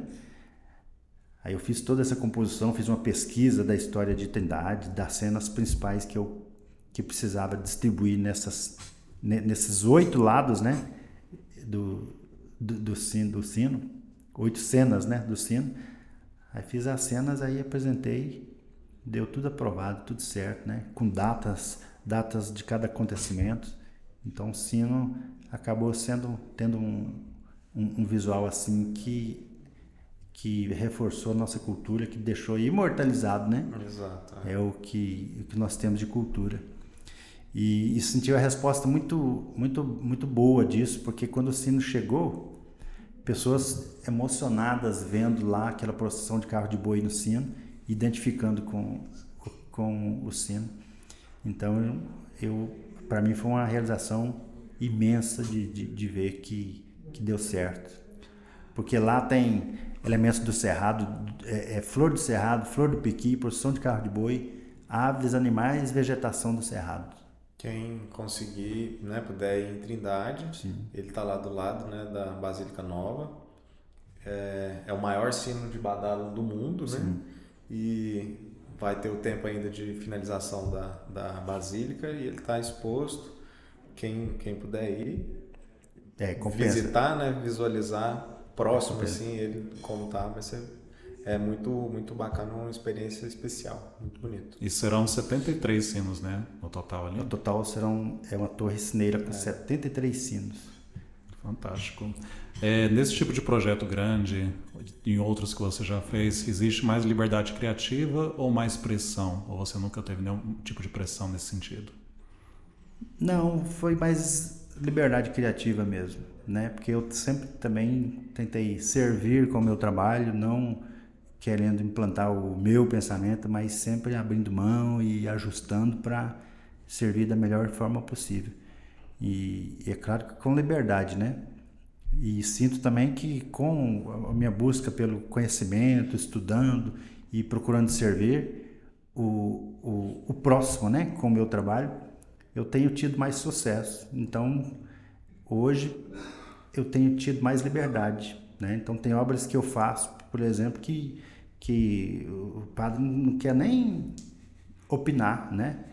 Aí eu fiz toda essa composição, fiz uma pesquisa da história de Trindade, das cenas principais que precisava distribuir nesses 8 lados, né, do sino, 8 cenas, né, do sino. Aí fiz as cenas, aí apresentei, deu tudo aprovado, tudo certo, né, com datas de cada acontecimento. Então o sino acabou tendo um visual assim que reforçou a nossa cultura, que deixou imortalizado, né? Exato. É o que nós temos de cultura. E senti a resposta muito, muito, muito boa disso, porque quando o sino chegou, pessoas emocionadas vendo lá aquela procissão de carro de boi no sino, identificando com o sino. Então, para mim foi uma realização imensa de ver que deu certo. Porque lá tem elementos do cerrado, flor do cerrado, flor do piqui, procissão de carro de boi, aves, animais, vegetação do cerrado. Quem conseguir, né, puder ir em Trindade, sim, ele está lá do lado, né, da Basílica Nova. É o maior sino de badalo do mundo, sim, né? E vai ter o tempo ainda de finalização da Basílica e ele está exposto. Quem puder ir, visitar, né, visualizar próximo, assim, ele como tá, vai ser muito, muito bacana, uma experiência especial, muito bonito. E serão 73 sinos, né, no total ali? No total é uma torre sineira com 73 sinos. Fantástico. Nesse tipo de projeto grande, em outros que você já fez, existe mais liberdade criativa ou mais pressão? Ou você nunca teve nenhum tipo de pressão nesse sentido? Não, foi mais liberdade criativa mesmo, né? Porque eu sempre também tentei servir com o meu trabalho, não querendo implantar o meu pensamento, mas sempre abrindo mão e ajustando para servir da melhor forma possível. E é claro que com liberdade, né? E sinto também que com a minha busca pelo conhecimento, estudando e procurando servir o próximo, né? Com o meu trabalho, eu tenho tido mais sucesso. Então, hoje, eu tenho tido mais liberdade, né? Então, tem obras que eu faço, por exemplo, que o padre não quer nem opinar, né?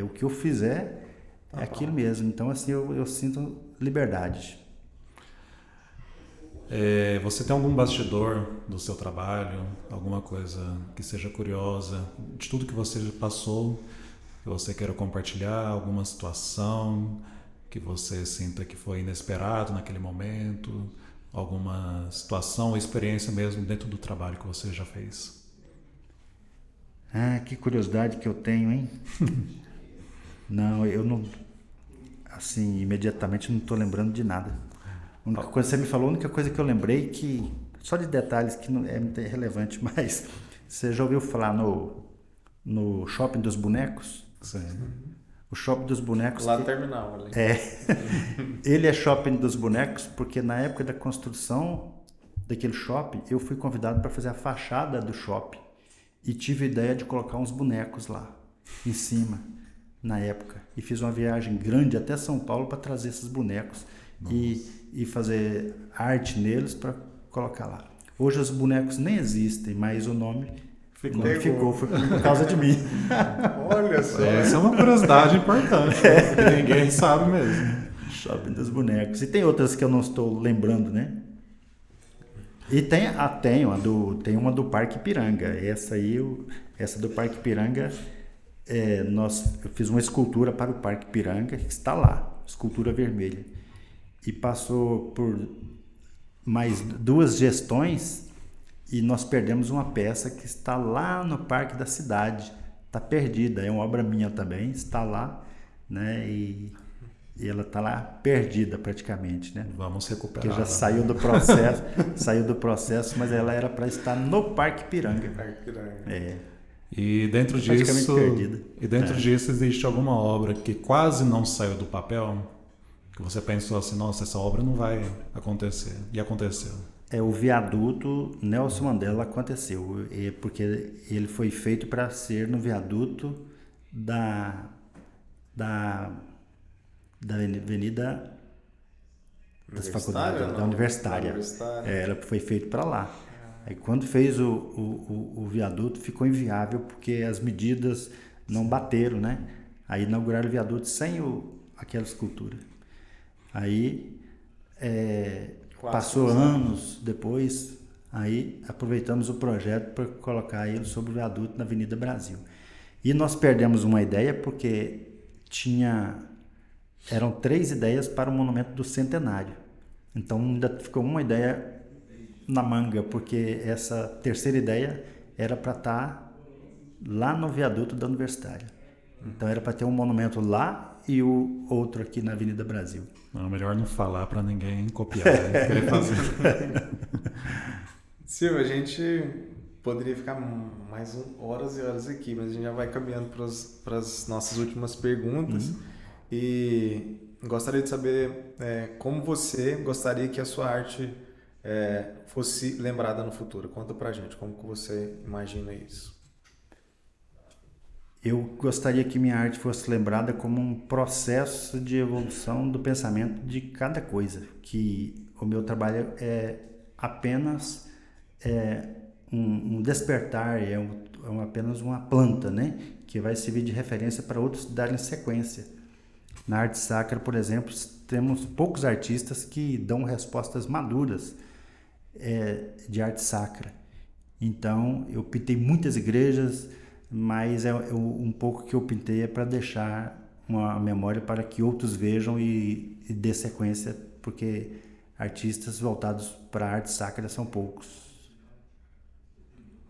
O que eu fizer é aquilo mesmo. Então, assim, eu sinto liberdade. Você tem algum bastidor do seu trabalho, alguma coisa que seja curiosa, de tudo que você passou, que você queira compartilhar, alguma situação que você sinta que foi inesperado naquele momento, alguma situação ou experiência mesmo dentro do trabalho que você já fez? Ah, que curiosidade que eu tenho, hein? Não, eu não, assim, imediatamente não estou lembrando de nada. A única coisa que você me falou, a única coisa que eu lembrei, que só de detalhes que não é muito relevante, mas você já ouviu falar no Shopping dos Bonecos? Sim. O Shopping dos Bonecos... Lá terminal, ali. Ele é Shopping dos Bonecos porque na época da construção daquele shopping, eu fui convidado para fazer a fachada do shopping e tive a ideia de colocar uns bonecos lá, em cima. na época. E fiz uma viagem grande até São Paulo para trazer esses bonecos e fazer arte neles para colocar lá. Hoje os bonecos nem existem, mas o nome ficou foi por causa de mim. Olha só. Essa é uma curiosidade importante, que ninguém sabe mesmo. Shopping dos bonecos. E tem outras que eu não estou lembrando, né? E tem uma do Parque Ipiranga. Essa do Parque Ipiranga, eu fiz uma escultura para o Parque Ipiranga, que está lá, escultura vermelha. E passou por mais 2 gestões e nós perdemos uma peça que está lá no Parque da Cidade. Está perdida, é uma obra minha também, está lá, né? E ela está lá perdida praticamente, né? Vamos recuperar. Porque já saiu do processo, mas ela era para estar no Parque Ipiranga. E dentro Praticamente disso, perdida. disso existe alguma obra que quase não saiu do papel, que você pensou assim, nossa, essa obra não vai acontecer, e aconteceu. O viaduto Nelson Mandela aconteceu, porque ele foi feito para ser no viaduto da Avenida das Faculdades, da Universitária. Ela foi feito para lá. Aí quando fez o viaduto ficou inviável porque as medidas não bateram, né? Aí inauguraram o viaduto sem aquela escultura. Aí passou anos depois, aí aproveitamos o projeto para colocar ele sobre o viaduto na Avenida Brasil. E nós perdemos uma ideia porque eram 3 ideias para o Monumento do Centenário. Então ainda ficou uma ideia na manga, porque essa terceira ideia era para estar lá no viaduto da Universitária. Então era para ter um monumento lá e o outro aqui na Avenida Brasil. Não, melhor não falar para ninguém copiar, né? Querer fazer. Silvio, a gente poderia ficar mais horas e horas aqui, mas a gente já vai caminhando para as nossas últimas perguntas. E gostaria de saber como você gostaria que a sua arte fosse lembrada no futuro. Conta pra gente, como que você imagina isso? Eu gostaria que minha arte fosse lembrada como um processo de evolução do pensamento de cada coisa, que o meu trabalho é apenas um despertar, apenas uma planta, né? Que vai servir de referência para outros darem sequência. Na arte sacra, por exemplo, temos poucos artistas que dão respostas maduras de arte sacra. Então, eu pintei muitas igrejas, mas um pouco que eu pintei é para deixar uma memória para que outros vejam e dê sequência, porque artistas voltados para a arte sacra são poucos.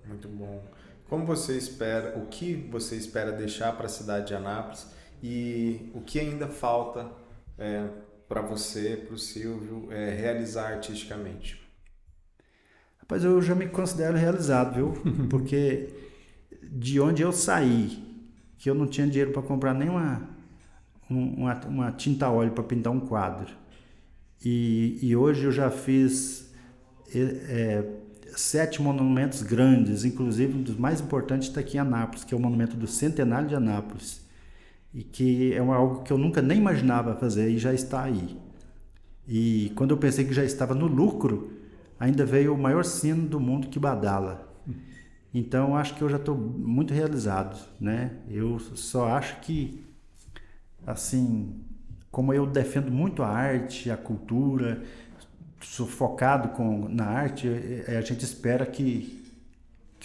Muito bom. O que você espera deixar para a cidade de Anápolis e o que ainda falta para você, para o Silvio, realizar artisticamente? Rapaz, eu já me considero realizado, viu? Porque de onde eu saí, que eu não tinha dinheiro para comprar nem uma tinta a óleo para pintar um quadro. E hoje eu já fiz 7 monumentos grandes, inclusive um dos mais importantes está aqui em Anápolis, que é o Monumento do Centenário de Anápolis. E que é algo que eu nunca nem imaginava fazer e já está aí. E quando eu pensei que já estava no lucro, ainda veio o maior sino do mundo que badala. Então, acho que eu já estou muito realizado, né? Eu só acho que, assim, como eu defendo muito a arte, a cultura, sou focado na arte, a gente espera que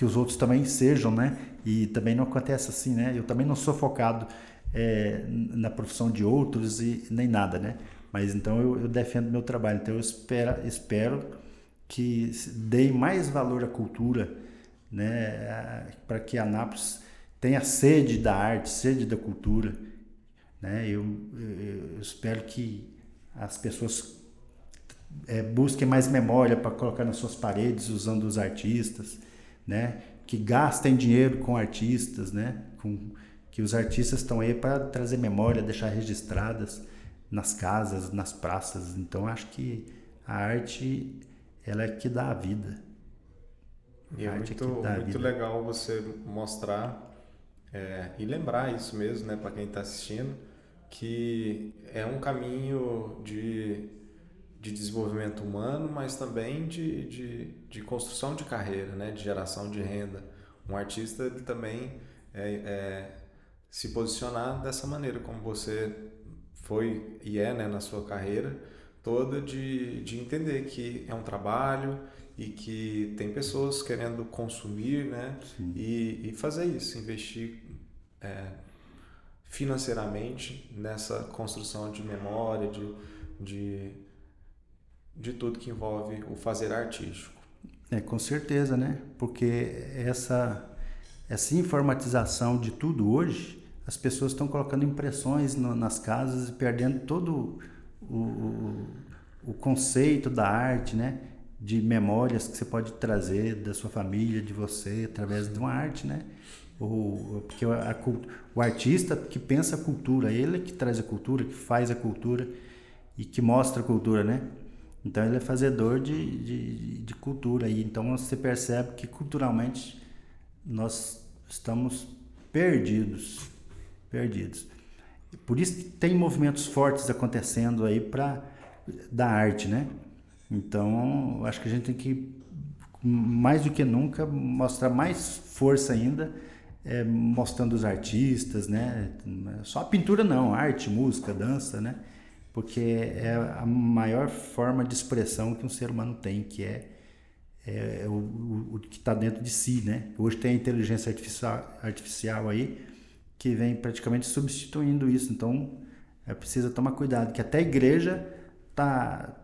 os outros também sejam, né? E também não acontece assim, né? Eu também não sou focado na profissão de outros e nem nada, né? Mas então eu defendo meu trabalho. Então eu espero que dê mais valor à cultura, né? Para que Anápolis tenha sede da arte, sede da cultura, né? Eu espero que as pessoas busquem mais memória para colocar nas suas paredes usando os artistas, né? Que gastem dinheiro com artistas, né? Que os artistas estão aí para trazer memória, deixar registradas nas casas, nas praças. Então, acho que a arte, ela é que dá a vida. E é muito legal você mostrar E lembrar isso mesmo, né, para quem está assistindo, que é um caminho de desenvolvimento humano, mas também de construção de carreira, né, de geração de renda. Um artista ele também se posicionar dessa maneira, como você foi e né, na sua carreira toda, de entender que é um trabalho e que tem pessoas querendo consumir, né, e fazer isso, investir financeiramente nessa construção de memória, de tudo que envolve o fazer artístico. Com certeza, né? Porque essa informatização de tudo hoje, as pessoas estão colocando impressões nas casas e perdendo todo o conceito da arte, né? De memórias que você pode trazer da sua família, de você, através de uma arte, né? Porque o artista que pensa a cultura, ele que traz a cultura, que faz a cultura e que mostra a cultura, né? Então ele é fazedor de cultura. E então você percebe que culturalmente nós estamos perdidos. Por isso que tem movimentos fortes acontecendo aí da arte, né? Então acho que a gente tem que, mais do que nunca, mostrar mais força ainda, mostrando os artistas, né? Só a pintura não, arte, música, dança, né? Porque é a maior forma de expressão que um ser humano tem, que é o que está dentro de si, né? Hoje tem a inteligência artificial aí, que vem praticamente substituindo isso. Então, precisa tomar cuidado, que até a igreja tá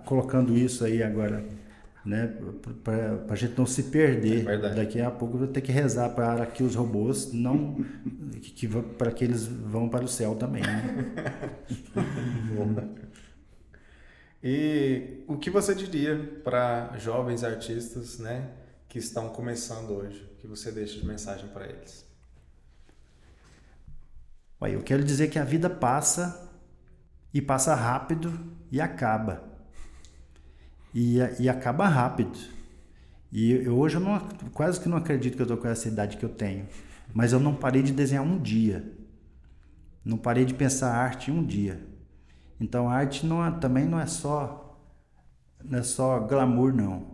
colocando isso aí agora, né? Para a gente não se perder. Daqui a pouco eu vou ter que rezar para que os robôs não... para que eles vão para o céu também, né? E o que você diria para jovens artistas, né, que estão começando hoje? O que você deixa de mensagem para eles? Eu quero dizer que a vida passa, e passa rápido, e acaba. E acaba rápido. E hoje eu quase que não acredito que eu estou com essa idade que eu tenho. Mas eu não parei de desenhar um dia. Não parei de pensar arte um dia. Então a arte também não é só glamour, não.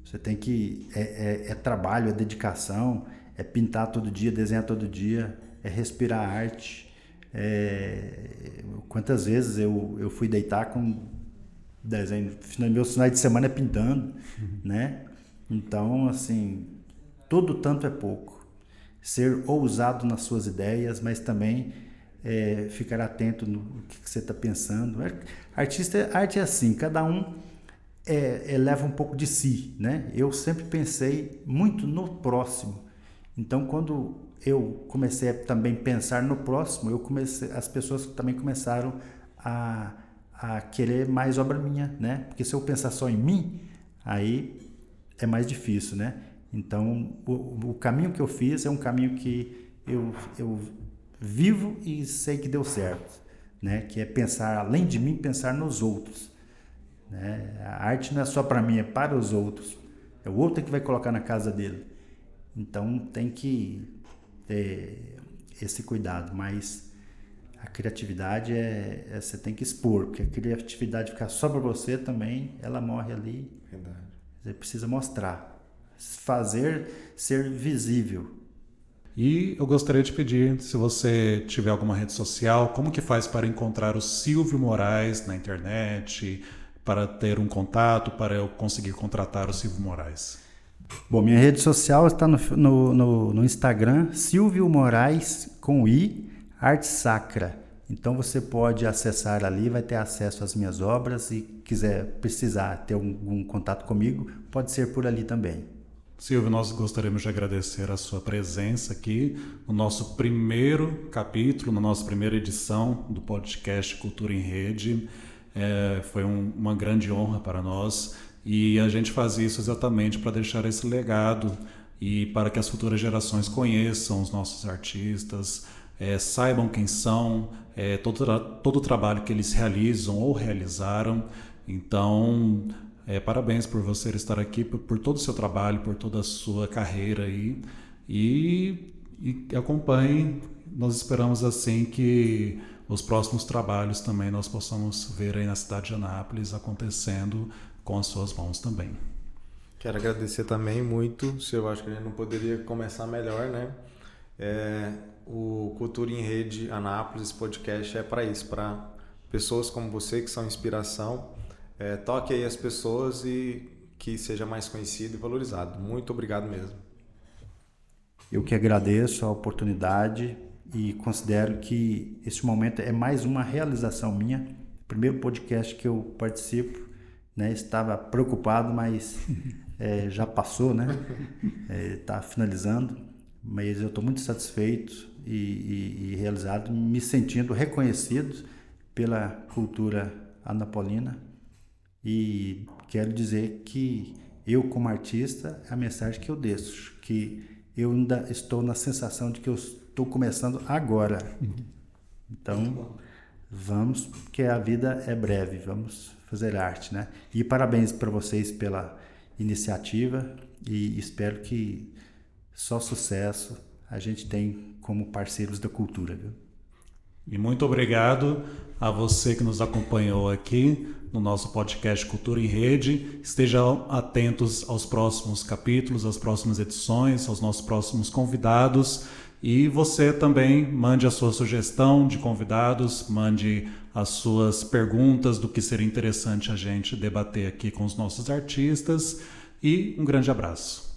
Você tem que... É trabalho, é dedicação, é pintar todo dia, desenhar todo dia, é respirar arte. Quantas vezes eu fui deitar com desenho, meus finais de semana pintando, né? Então, assim, todo tanto é pouco. Ser ousado nas suas ideias, mas também ficar atento no que você está pensando. Arte é assim, cada um leva um pouco de si, né? Eu sempre pensei muito no próximo. Então, quando eu comecei a também pensar no próximo, as pessoas também começaram a querer mais obra minha, né? Porque se eu pensar só em mim, aí é mais difícil, né? Então, o caminho que eu fiz é um caminho que eu vivo e sei que deu certo, né? Que é pensar, além de mim, pensar nos outros, né? A arte não é só para mim, é para os outros. É o outro que vai colocar na casa dele. Então, tem que ter esse cuidado, mas a criatividade você tem que expor, porque a criatividade ficar só para você também, ela morre ali. Verdade. Você precisa mostrar. Fazer ser visível. E eu gostaria de pedir, se você tiver alguma rede social, como que faz para encontrar o Silvio Moraes na internet, para ter um contato, para eu conseguir contratar o Silvio Moraes? Bom, minha rede social está no Instagram, Silvio Moraes, com I, Arte Sacra. Então você pode acessar ali, vai ter acesso às minhas obras e precisar ter algum contato comigo, pode ser por ali também. Silvio, nós gostaríamos de agradecer a sua presença aqui no nosso primeiro capítulo, na nossa primeira edição do podcast Cultura em Rede. Foi uma grande honra para nós e a gente faz isso exatamente para deixar esse legado e para que as futuras gerações conheçam os nossos artistas, saibam quem são, todo o trabalho que eles realizam ou realizaram. Então, parabéns por você estar aqui, por todo o seu trabalho, por toda a sua carreira aí. E e acompanhem. Nós esperamos assim que os próximos trabalhos também nós possamos ver aí na cidade de Anápolis acontecendo com as suas mãos também. Quero agradecer também muito, eu acho que a gente não poderia começar melhor, né? O Cultura em Rede Anápolis, esse podcast é para isso, para pessoas como você que são inspiração. Toque aí as pessoas e que seja mais conhecido e valorizado. Muito obrigado mesmo. Eu que agradeço a oportunidade e considero que esse momento é mais uma realização minha. Primeiro podcast que eu participo, né? Estava preocupado, mas já passou, né? Está finalizando, mas eu estou muito satisfeito e realizado, me sentindo reconhecido pela cultura anapolina, e quero dizer que eu, como artista, a mensagem que eu deixo, que eu ainda estou na sensação de que eu estou começando agora. Então, vamos, porque a vida é breve, vamos fazer arte, né? E parabéns para vocês pela iniciativa e espero que só sucesso a gente tem como parceiros da cultura, viu? E muito obrigado a você que nos acompanhou aqui no nosso podcast Cultura em Rede. Estejam atentos aos próximos capítulos, às próximas edições, aos nossos próximos convidados. E você também mande a sua sugestão de convidados, mande as suas perguntas do que seria interessante a gente debater aqui com os nossos artistas. E um grande abraço.